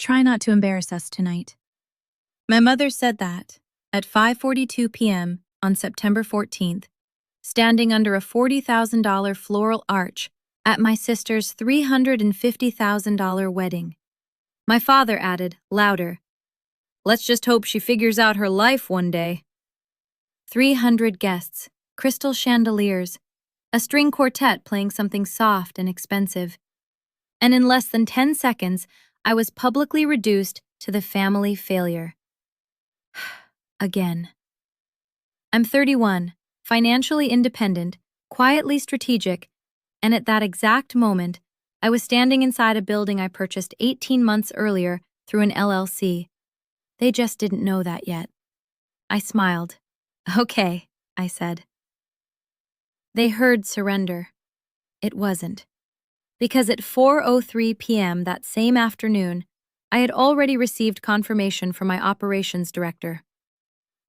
try not to embarrass us tonight. My mother said that, at 5:42 p.m. on September 14th, standing under a $40,000 floral arch at my sister's $350,000 wedding. My father added, louder, "Let's just hope she figures out her life one day." 300 guests, crystal chandeliers, a string quartet playing something soft and expensive. And in less than 10 seconds, I was publicly reduced to the family failure. Again. I'm 31, financially independent, quietly strategic, and at that exact moment, I was standing inside a building I purchased 18 months earlier through an LLC. They just didn't know that yet. I smiled. "Okay," I said. They heard surrender. It wasn't. Because at 4:03 p.m. that same afternoon, I had already received confirmation from my operations director.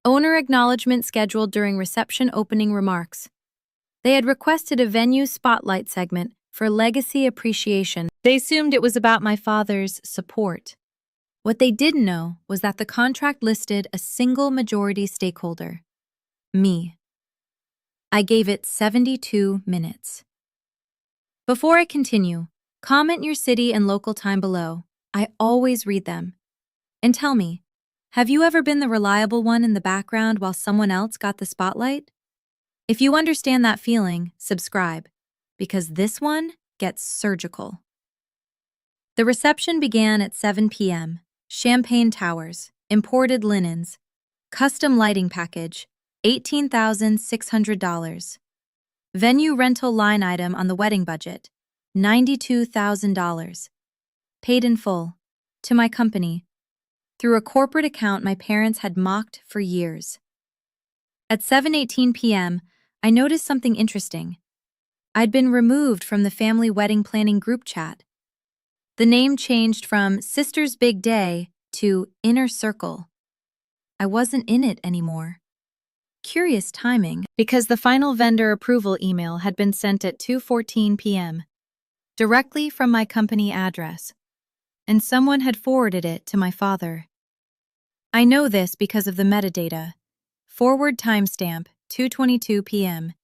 Owner acknowledgement scheduled during reception opening remarks. They had requested a venue spotlight segment for legacy appreciation. They assumed it was about my father's support. What they didn't know was that the contract listed a single majority stakeholder. Me. I gave it 72 minutes. Before I continue, comment your city and local time below. I always read them. And tell me, have you ever been the reliable one in the background while someone else got the spotlight? If you understand that feeling, subscribe, because this one gets surgical. The reception began at 7 p.m. Champagne towers, imported linens, custom lighting package, $18,600. Venue rental line item on the wedding budget, $92,000. Paid in full, to my company, through a corporate account my parents had mocked for years. At 7:18 p.m., I noticed something interesting. I'd been removed from the family wedding planning group chat. The name changed from Sister's Big Day to Inner Circle. I wasn't in it anymore. Curious timing, because the final vendor approval email had been sent at 2:14 p.m., directly from my company address, and someone had forwarded it to my father. I know this because of the metadata. Forward timestamp, 2:22 p.m.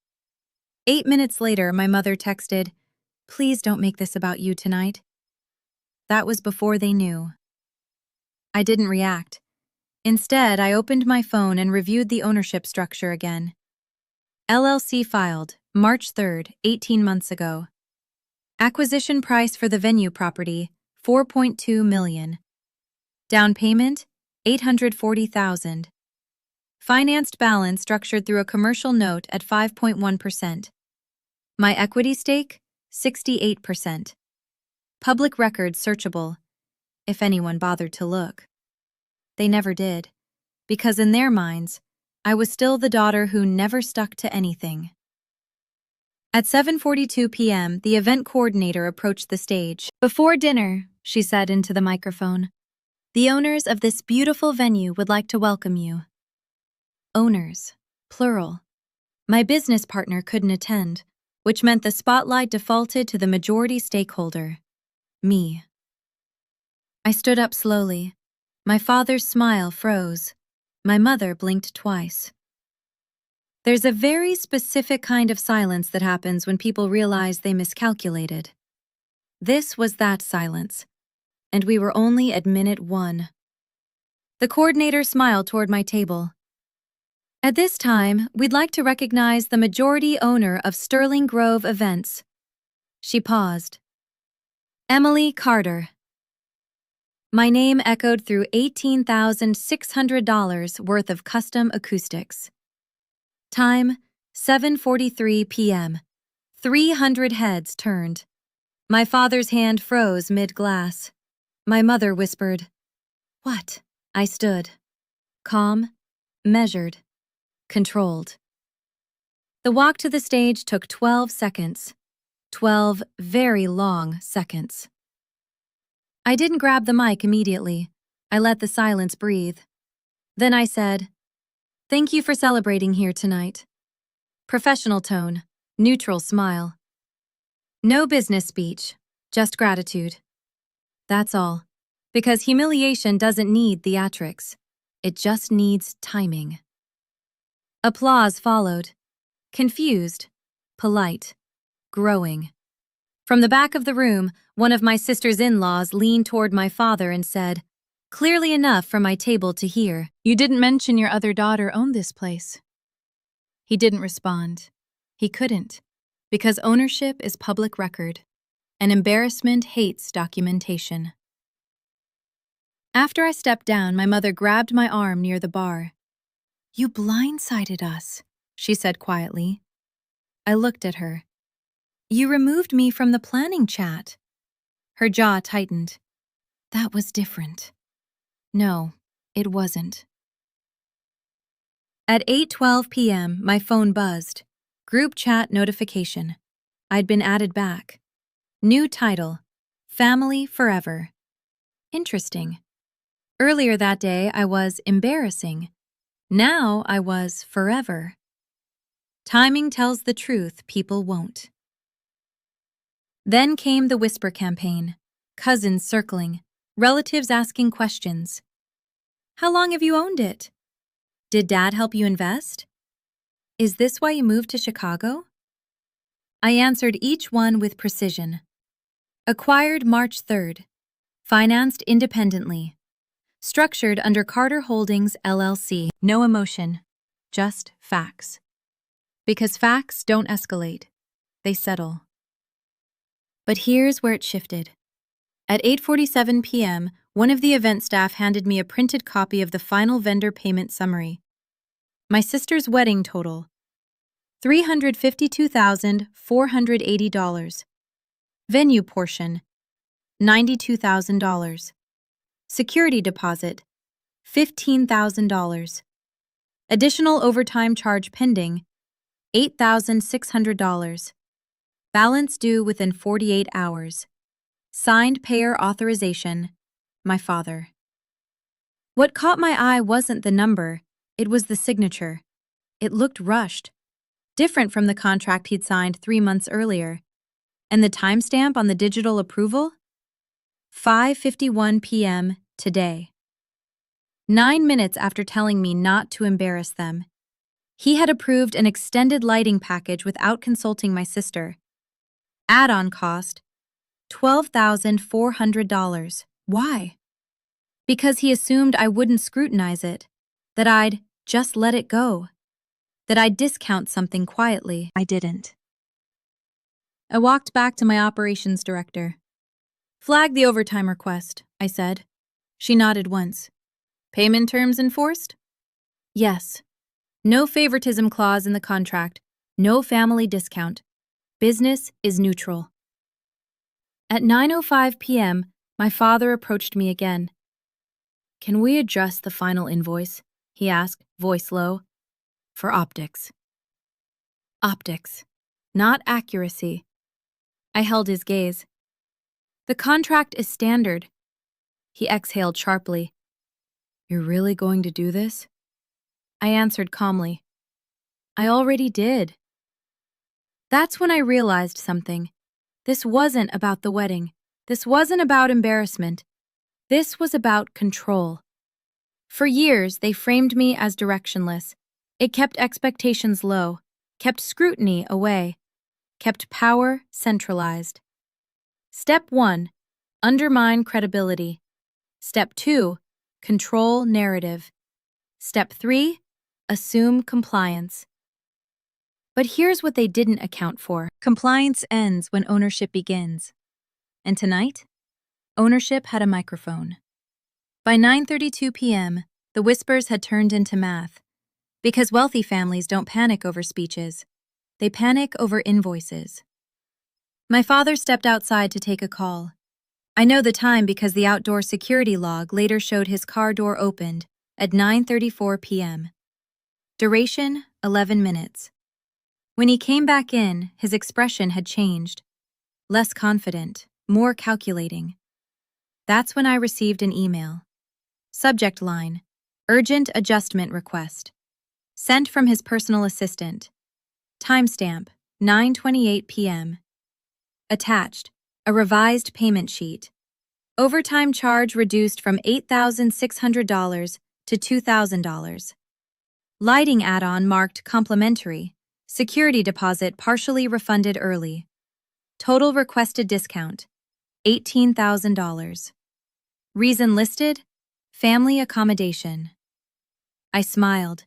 8 minutes later, my mother texted, "Please don't make this about you tonight." That was before they knew. I didn't react. Instead, I opened my phone and reviewed the ownership structure again. LLC filed, March 3rd, 18 months ago. Acquisition price for the venue property, $4.2 million. Down payment, $840,000. Financed balance structured through a commercial note at 5.1%. My equity stake, 68%. Public record searchable, if anyone bothered to look. They never did, because in their minds, I was still the daughter who never stuck to anything. At 7:42 p.m., the event coordinator approached the stage. "Before dinner," she said into the microphone, "the owners of this beautiful venue would like to welcome you." Owners, plural. My business partner couldn't attend, which meant the spotlight defaulted to the majority stakeholder, me. I stood up slowly. My father's smile froze. My mother blinked twice. There's a very specific kind of silence that happens when people realize they miscalculated. This was that silence, and we were only at minute 1. The coordinator smiled toward my table. "At this time, we'd like to recognize the majority owner of Sterling Grove Events." She paused. "Emily Carter." My name echoed through $18,600 worth of custom acoustics. Time, 7:43 p.m. 300 heads turned. My father's hand froze mid-glass. My mother whispered, "What?" I stood. Calm, measured, controlled. The walk to the stage took 12 seconds. 12 very long seconds. I didn't grab the mic immediately. I let the silence breathe. Then I said, "Thank you for celebrating here tonight." Professional tone, neutral smile. No business speech, just gratitude. That's all. Because humiliation doesn't need theatrics. It just needs timing. Applause followed. Confused, polite, growing. From the back of the room, one of my sister's in-laws leaned toward my father and said, clearly enough for my table to hear, "You didn't mention your other daughter owned this place." He didn't respond. He couldn't, because ownership is public record, and embarrassment hates documentation. After I stepped down, my mother grabbed my arm near the bar. "You blindsided us," she said quietly. I looked at her. "You removed me from the planning chat." Her jaw tightened. That was different. No, it wasn't. At 8:12 p.m., my phone buzzed. Group chat notification. I'd been added back. New title, Family Forever. Interesting. Earlier that day, I was embarrassing. Now I was forever. Timing tells the truth people won't. Then came the whisper campaign. Cousins circling. Relatives asking questions. How long have you owned it? Did Dad help you invest? Is this why you moved to Chicago? I answered each one with precision. Acquired March 3rd. Financed independently. Structured under Carter Holdings, LLC. No emotion, just facts. Because facts don't escalate, they settle. But here's where it shifted. At 8:47 p.m., one of the event staff handed me a printed copy of the final vendor payment summary. My sister's wedding total, $352,480. Venue portion, $92,000. Security deposit, $15,000. Additional overtime charge pending, $8,600. Balance due within 48 hours. Signed payer authorization, my father. What caught my eye wasn't the number, it was the signature. It looked rushed, different from the contract he'd signed 3 months earlier. And the timestamp on the digital approval? 5:51 p.m. today. 9 minutes after telling me not to embarrass them. He had approved an extended lighting package without consulting my sister. Add-on cost, $12,400. Why? Because he assumed I wouldn't scrutinize it, that I'd just let it go, that I'd discount something quietly. I didn't. I walked back to my operations director. Flag the overtime request, I said. She nodded once. Payment terms enforced? Yes. No favoritism clause in the contract. No family discount. Business is neutral. At 9:05 p.m., my father approached me again. Can we adjust the final invoice? He asked, voice low. For optics. Optics, not accuracy. I held his gaze. The contract is standard. He exhaled sharply. You're really going to do this? I answered calmly. I already did. That's when I realized something. This wasn't about the wedding. This wasn't about embarrassment. This was about control. For years, they framed me as directionless. It kept expectations low, kept scrutiny away, kept power centralized. Step 1, undermine credibility. Step 2, control narrative. Step 3, assume compliance. But here's what they didn't account for. Compliance ends when ownership begins. And tonight, ownership had a microphone. By 9:32 p.m., the whispers had turned into math. Because wealthy families don't panic over speeches. They panic over invoices. My father stepped outside to take a call. I know the time because the outdoor security log later showed his car door opened at 9:34 p.m. Duration, 11 minutes. When he came back in, his expression had changed. Less confident, more calculating. That's when I received an email. Subject line, urgent adjustment request. Sent from his personal assistant. Timestamp, 9:28 p.m. Attached, a revised payment sheet. Overtime charge reduced from $8,600 to $2,000. Lighting add-on marked complimentary. Security deposit partially refunded early. Total requested discount, $18,000. Reason listed, family accommodation. I smiled,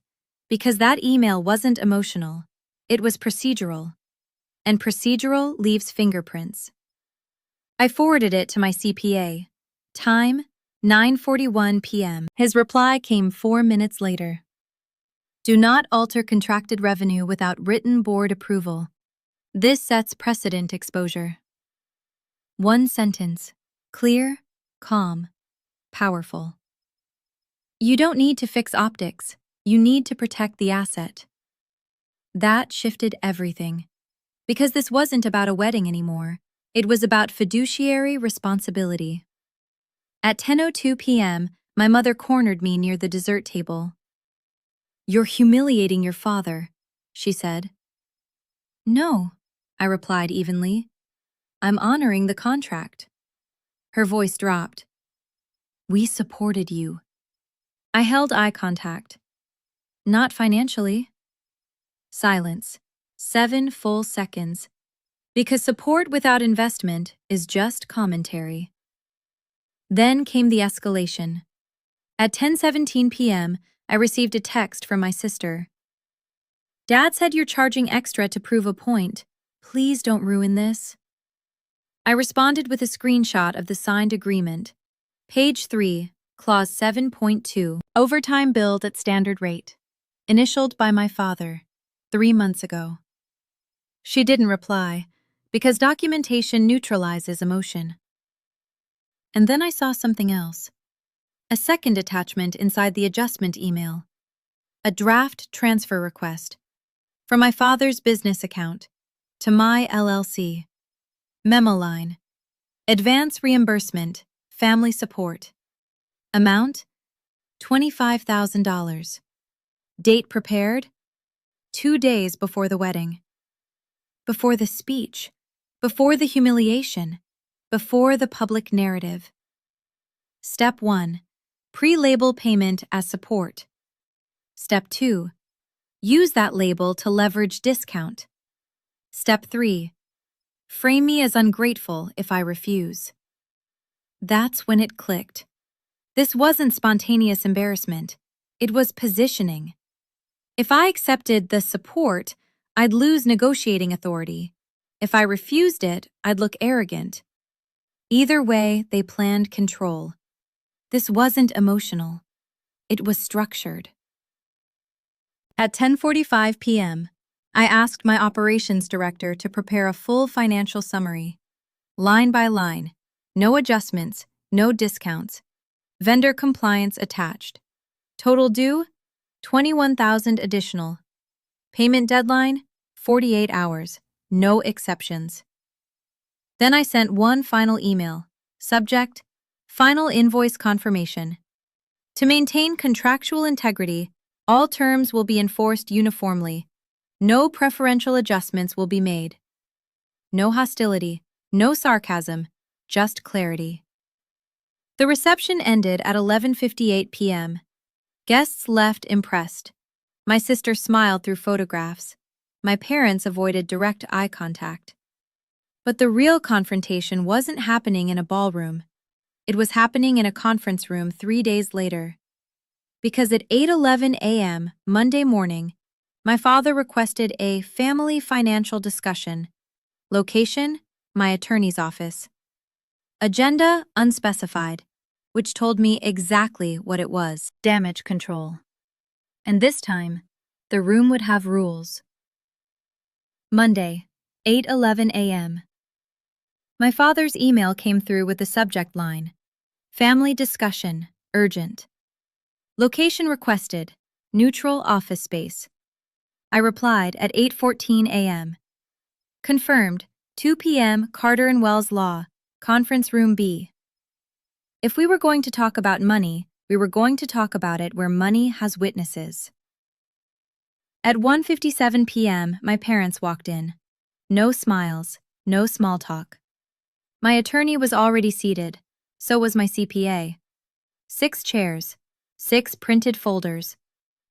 because that email wasn't emotional, it was procedural. And procedural leaves fingerprints. I forwarded it to my CPA. Time, 9:41 p.m. His reply came 4 minutes later. Do not alter contracted revenue without written board approval. This sets precedent exposure. One sentence, clear, calm, powerful. You don't need to fix optics, you need to protect the asset. That shifted everything. Because this wasn't about a wedding anymore, it was about fiduciary responsibility. At 10:02 p.m., my mother cornered me near the dessert table. You're humiliating your father, she said. No, I replied evenly. I'm honoring the contract. Her voice dropped. We supported you. I held eye contact. Not financially. Silence. 7 full seconds. Because support without investment is just commentary. Then came the escalation. At 10:17 p.m., I received a text from my sister. Dad said you're charging extra to prove a point. Please don't ruin this. I responded with a screenshot of the signed agreement. Page 3, Clause 7.2. Overtime billed at standard rate. Initialed by my father, 3 months ago. She didn't reply, because documentation neutralizes emotion. And then I saw something else. A second attachment inside the adjustment email. A draft transfer request. From my father's business account to my LLC. Memo line. Advance reimbursement, family support. Amount, $25,000. Date prepared, 2 days before the wedding. Before the speech, before the humiliation, before the public narrative. Step 1. Pre-label payment as support. Step 2. Use that label to leverage discount. Step 3. Frame me as ungrateful if I refuse. That's when it clicked. This wasn't spontaneous embarrassment. It was positioning. If I accepted the support, I'd lose negotiating authority. If I refused it, I'd look arrogant. Either way, they planned control. This wasn't emotional. It was structured. At 10:45 p.m., I asked my operations director to prepare a full financial summary. Line by line, no adjustments, no discounts. Vendor compliance attached. Total due, $21,000 additional. Payment deadline, 48 hours, no exceptions. Then I sent one final email. Subject, final invoice confirmation. To maintain contractual integrity, all terms will be enforced uniformly. No preferential adjustments will be made. No hostility, no sarcasm, just clarity. The reception ended at 11:58 p.m. Guests left impressed. My sister smiled through photographs. My parents avoided direct eye contact. But the real confrontation wasn't happening in a ballroom. It was happening in a conference room 3 days later. Because at 8:11 a.m. Monday morning, my father requested a family financial discussion. Location, my attorney's office. Agenda, unspecified, which told me exactly what it was. Damage control. And this time, the room would have rules. Monday, 8:11 a.m. My father's email came through with the subject line, Family discussion, urgent. Location requested, neutral office space. I replied at 8:14 a.m. Confirmed, 2 p.m. Carter and Wells Law, Conference Room B. If we were going to talk about money, we were going to talk about it where money has witnesses. At 1:57 p.m., my parents walked in. No smiles, no small talk. My attorney was already seated, So was my CPA. 6 chairs, 6 printed folders,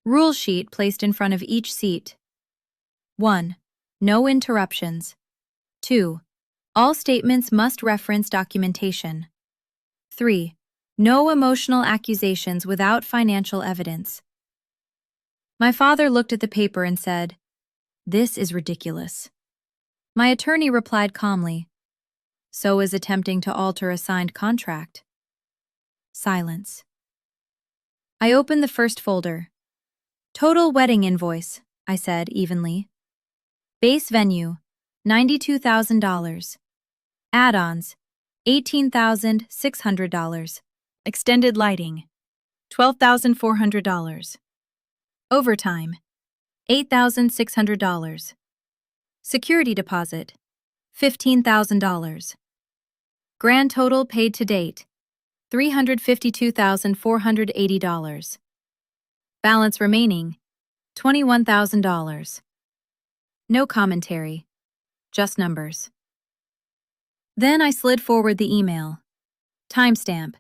rule sheet placed in front of each seat. 1. No interruptions. 2. All statements must reference documentation. 3. No emotional accusations without financial evidence. My father looked at the paper and said, "This is ridiculous." My attorney replied calmly, "So is attempting to alter a signed contract." Silence. I opened the first folder. "Total wedding invoice," I said evenly. "Base venue, $92,000. Add-ons, $18,600. Extended lighting, $12,400. Overtime, $8,600. Security deposit, $15,000. Grand total paid to date, $352,480. Balance remaining, $21,000. No commentary, just numbers. Then I slid forward the email. Timestamp,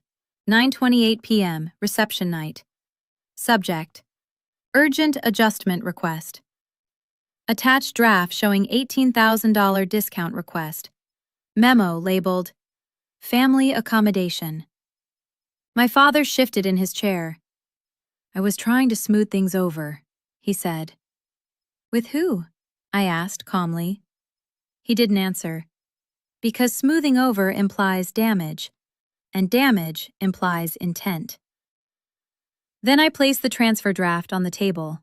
9:28 p.m., reception night. Subject, urgent adjustment request. Attached draft showing $18,000 discount request. Memo labeled, family accommodation. My father shifted in his chair. "I was trying to smooth things over," he said. "With who?" I asked calmly. He didn't answer. Because smoothing over implies damage, and damage implies intent. Then I placed the transfer draft on the table.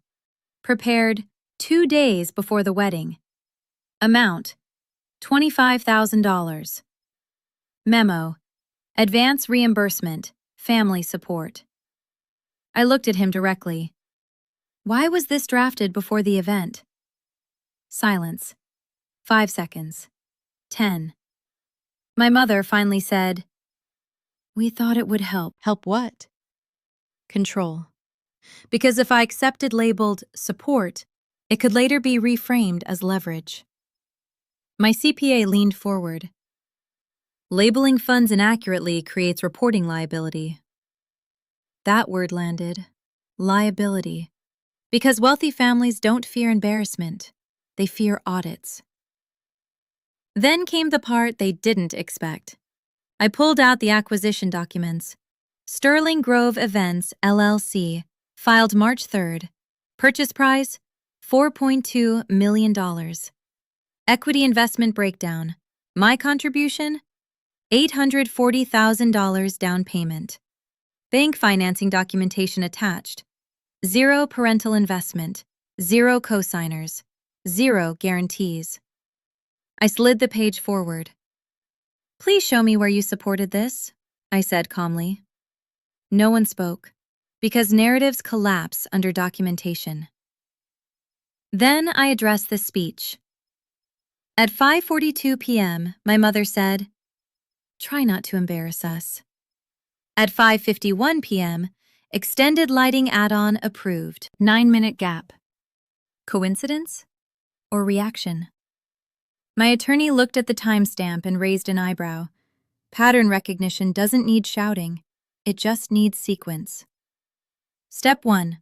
Prepared 2 days before the wedding. Amount, $25,000. Memo, advance reimbursement, family support. I looked at him directly. Why was this drafted before the event? Silence. 5 seconds. 10. My mother finally said, "We thought it would help." Help what? Control. Because if I accepted labeled support, it could later be reframed as leverage. My CPA leaned forward. Labeling funds inaccurately creates reporting liability. That word landed. Liability. Because wealthy families don't fear embarrassment. They fear audits. Then came the part they didn't expect. I pulled out the acquisition documents. Sterling Grove Events, LLC, filed March 3rd. Purchase price, $4.2 million. Equity investment breakdown. My contribution, $840,000 down payment. Bank financing documentation attached. 0 parental investment, 0 cosigners, 0 guarantees. I slid the page forward. "Please show me where you supported this," I said calmly. No one spoke, because narratives collapse under documentation. Then I addressed the speech. At 5:42 p.m., my mother said, "Try not to embarrass us." At 5:51 p.m., extended lighting add-on approved. 9-minute gap. Coincidence? Or reaction? My attorney looked at the timestamp and raised an eyebrow. Pattern recognition doesn't need shouting. It just needs sequence. Step 1.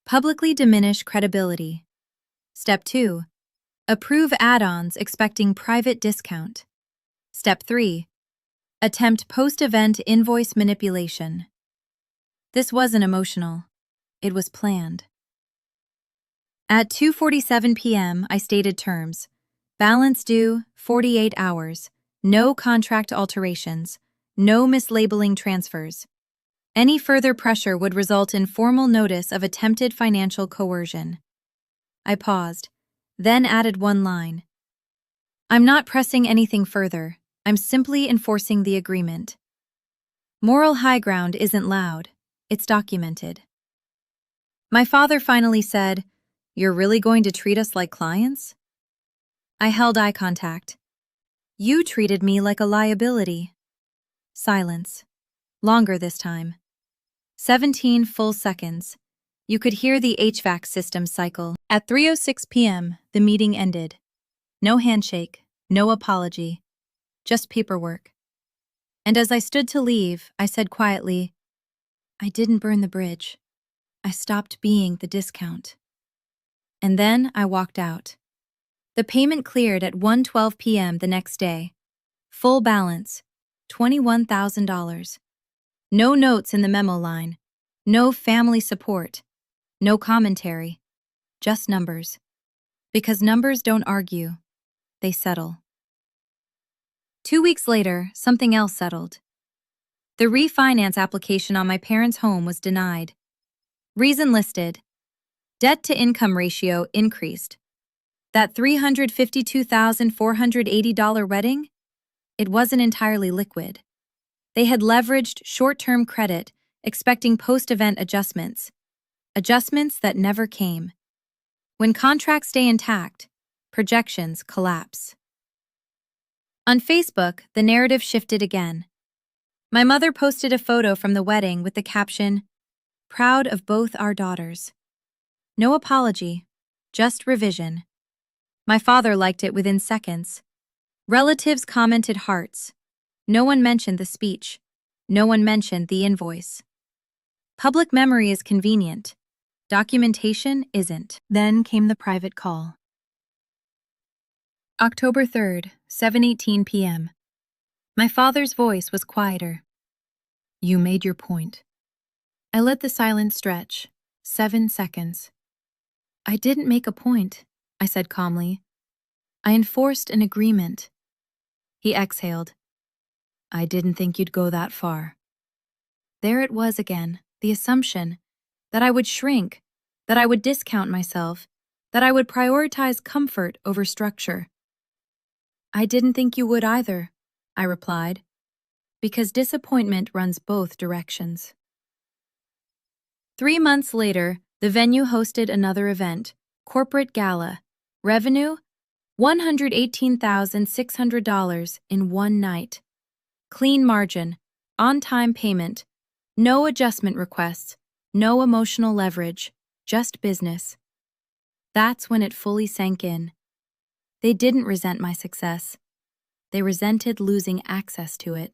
Publicly diminish credibility. Step 2. Approve add-ons expecting private discount. Step 3. Attempt post-event invoice manipulation. This wasn't emotional. It was planned. At 2:47 p.m., I stated terms. Balance due, 48 hours. No contract alterations. No mislabeling transfers. Any further pressure would result in formal notice of attempted financial coercion. I paused, then added one line. I'm not pressing anything further. I'm simply enforcing the agreement. Moral high ground isn't loud. It's documented. My father finally said, "You're really going to treat us like clients?" I held eye contact. "You treated me like a liability." Silence. Longer this time. 17 full seconds. You could hear the HVAC system cycle. At 3:06 p.m., the meeting ended. No handshake, no apology, just paperwork. And as I stood to leave, I said quietly, I didn't burn the bridge. I stopped being the discount. And then I walked out. The payment cleared at 1:12 p.m. the next day. Full balance, $21,000. No notes in the memo line. No family support. No commentary. Just numbers. Because numbers don't argue, they settle. 2 weeks later, something else settled. The refinance application on my parents' home was denied. Reason listed: debt-to-income ratio increased. That $352,480 wedding? It wasn't entirely liquid. They had leveraged short-term credit, expecting post-event adjustments. Adjustments that never came. When contracts stay intact, projections collapse. On Facebook, the narrative shifted again. My mother posted a photo from the wedding with the caption, "Proud of both our daughters." No apology, just revision. My father liked it within seconds. Relatives commented hearts. No one mentioned the speech. No one mentioned the invoice. Public memory is convenient. Documentation isn't. Then came the private call. October 3rd, 7:18 p.m. My father's voice was quieter. You made your point. I let the silence stretch. 7 seconds. I didn't make a point, I said calmly. I enforced an agreement. He exhaled. I didn't think you'd go that far. There it was again, the assumption that I would shrink, that I would discount myself, that I would prioritize comfort over structure. I didn't think you would either, I replied, because disappointment runs both directions. 3 months later, the venue hosted another event, corporate gala. Revenue, $118,600 in one night. Clean margin, on-time payment, no adjustment requests, no emotional leverage, just business. That's when it fully sank in. They didn't resent my success. They resented losing access to it.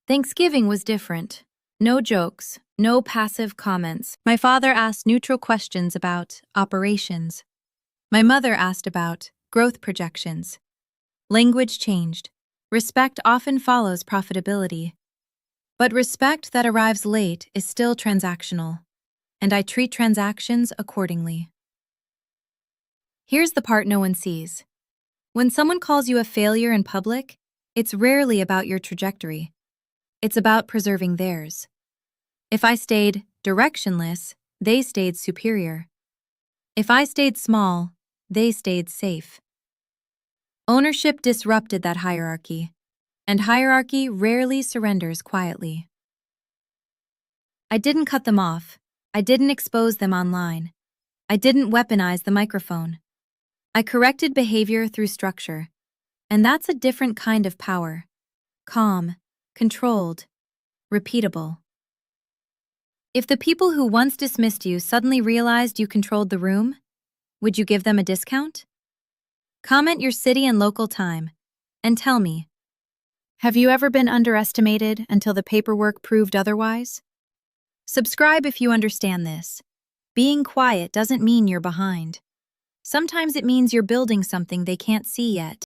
Thanksgiving was different. No jokes, no passive comments. My father asked neutral questions about operations. My mother asked about growth projections. Language changed. Respect often follows profitability. But respect that arrives late is still transactional, and I treat transactions accordingly. Here's the part no one sees. When someone calls you a failure in public, it's rarely about your trajectory. It's about preserving theirs. If I stayed directionless, they stayed superior. If I stayed small, they stayed safe. Ownership disrupted that hierarchy, and hierarchy rarely surrenders quietly. I didn't cut them off. I didn't expose them online. I didn't weaponize the microphone. I corrected behavior through structure, and that's a different kind of power. Calm, controlled, repeatable. If the people who once dismissed you suddenly realized you controlled the room, would you give them a discount? Comment your city and local time, and tell me, have you ever been underestimated until the paperwork proved otherwise? Subscribe if you understand this. Being quiet doesn't mean you're behind. Sometimes it means you're building something they can't see yet.